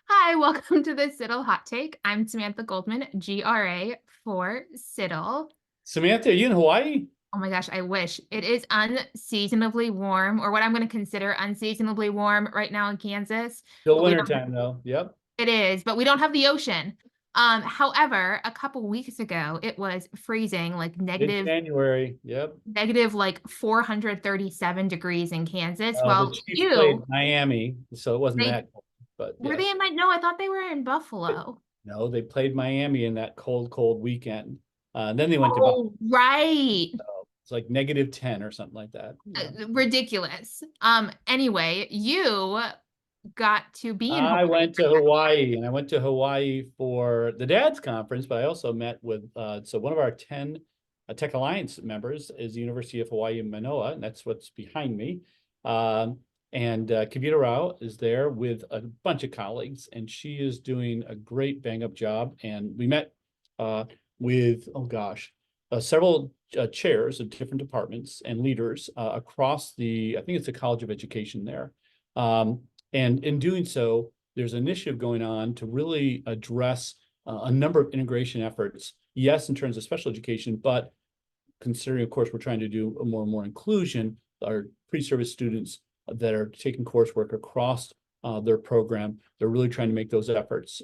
Hi, welcome to the Siddle Hot Take. I'm Samantha Goldman, GRA for Siddle. Samantha, are you in Hawaii? Oh my gosh, I wish. It is unseasonably warm, or what I'm going to consider unseasonably warm right now in Kansas, Still but we winter don't, time though. Yep. it is, but we don't have the ocean. However, a couple weeks ago, it was freezing, like Mid-January. Yep. negative like 437 degrees in Kansas. The Well, Chiefs played Miami, so it wasn't they that cold. But were they yes. in my, no, I thought they were in Buffalo. No, they played Miami in that cold, cold weekend. Then they went to Buffalo. Oh, right. It's like -10 or something like that. Yeah. Ridiculous. Anyway, you got to be in I Hawaii went to Hawaii and I went to Hawaii for the Dad's Conference, but I also met with so one of our 10 Tech Alliance members is the University of Hawaii in Manoa, and that's what's behind me. And Kavita Rao is there with a bunch of colleagues, and she is doing a great bang up job. And we met with, oh gosh, several chairs of different departments and leaders across I think it's the College of Education there. And in doing so, there's an initiative going on to really address a number of integration efforts. Yes, in terms of special education, but considering, of course, we're trying to do more and more inclusion, our pre-service students that are taking coursework across their program, they're really trying to make those efforts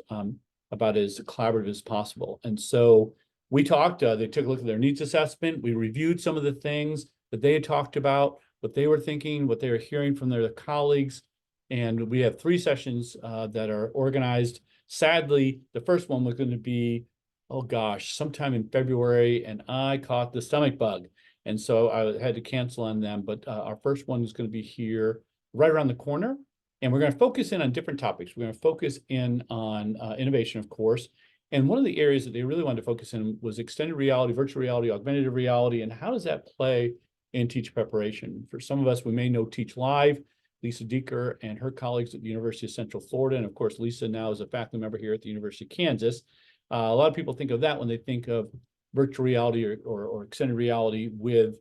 about as collaborative as possible. And so we talked, they took a look at their needs assessment. We reviewed some of the things that they had talked about, what they were thinking, what they were hearing from their colleagues. And we have 3 sessions that are organized. Sadly, the first one was going to be, oh gosh, sometime in February, and I caught the stomach bug. And so I had to cancel on them. But our first one is going to be here right around the corner. And we're going to focus in on different topics. We're going to focus in on innovation, of course. And one of the areas that they really wanted to focus in was extended reality, virtual reality, augmented reality, and how does that play in teacher preparation? For some of us, we may know Teach Live. Lisa Deeker and her colleagues at the University of Central Florida. And of course, Lisa now is a faculty member here at the University of Kansas. A lot of people think of that when they think of virtual reality or extended reality with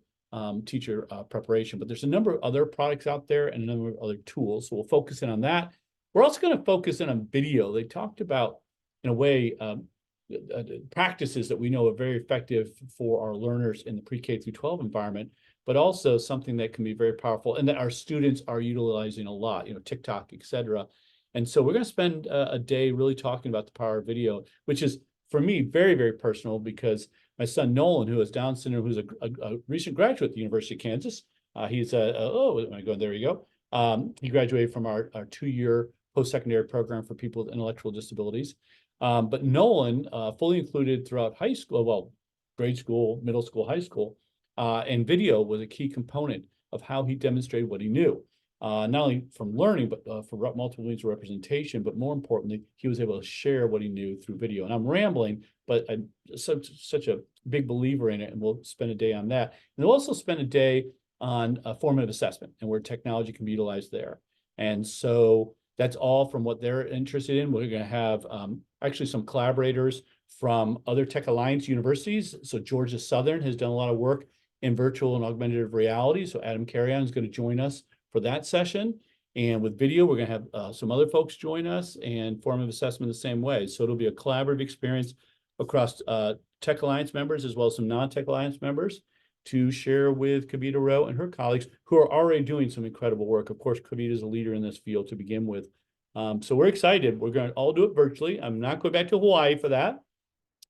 teacher preparation. But there's a number of other products out there and a number of other tools. So we'll focus in on that. We're also going to focus in on video. They talked about, in a way, practices that we know are very effective for our learners in the pre-K through 12 environment, but also something that can be very powerful and that our students are utilizing a lot, TikTok, et cetera. And so we're going to spend a day really talking about the power of video, which is, for me, very, very personal because my son Nolan, who has Down syndrome, who's a recent graduate at the University of Kansas, he's am I going, there you go. He graduated from our 2-year post-secondary program for people with intellectual disabilities. But Nolan, fully included throughout high school, well, grade school, middle school, high school, and video was a key component of how he demonstrated what he knew. Not only from learning, but for multiple means of representation, but more importantly, he was able to share what he knew through video. And I'm rambling, but I'm such a big believer in it, and we'll spend a day on that. And we'll also spend a day on formative assessment and where technology can be utilized there. And so that's all from what they're interested in. We're going to have actually some collaborators from other Tech Alliance universities. So Georgia Southern has done a lot of work in virtual and augmented reality. So Adam Carrion is going to join us for that session. And with video, we're going to have some other folks join us, and formative assessment the same way. So it'll be a collaborative experience across Tech Alliance members as well as some non-Tech Alliance members to share with Kavita Rowe and her colleagues who are already doing some incredible work. Of course, Kavita is a leader in this field to begin with. So we're excited. We're going to all do it virtually. I'm not going back to Hawaii for that,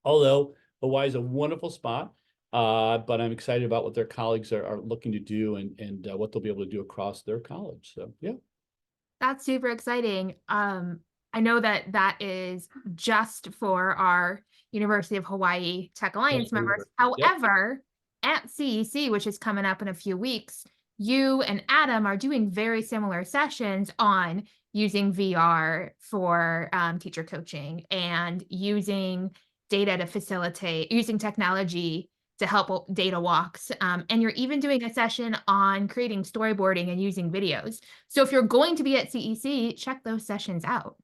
although Hawaii is a wonderful spot. But I'm excited about what their colleagues are looking to do and what they'll be able to do across their college. So, yeah. That's super exciting. I know that that is just for our University of Hawaii Tech Alliance members. Yep. However, at CEC, which is coming up in a few weeks, you and Adam are doing very similar sessions on using VR for teacher coaching and using data to facilitate, using technology to help data walks. And you're even doing a session on creating storyboarding and using videos. So if you're going to be at CEC, check those sessions out.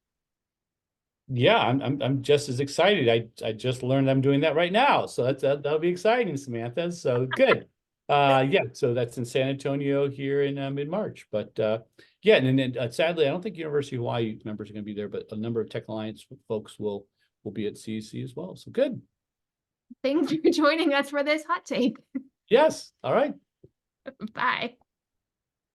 Yeah, I'm just as excited. I just learned I'm doing that right now. So that'll be exciting, Samantha. So good. Yeah, so that's in San Antonio here in mid-March, but yeah, and then sadly, I don't think University of Hawaii members are gonna be there, but a number of Tech Alliance folks will be at CEC as well. So good. Thanks for joining us for this hot take. Yes, all right. Bye.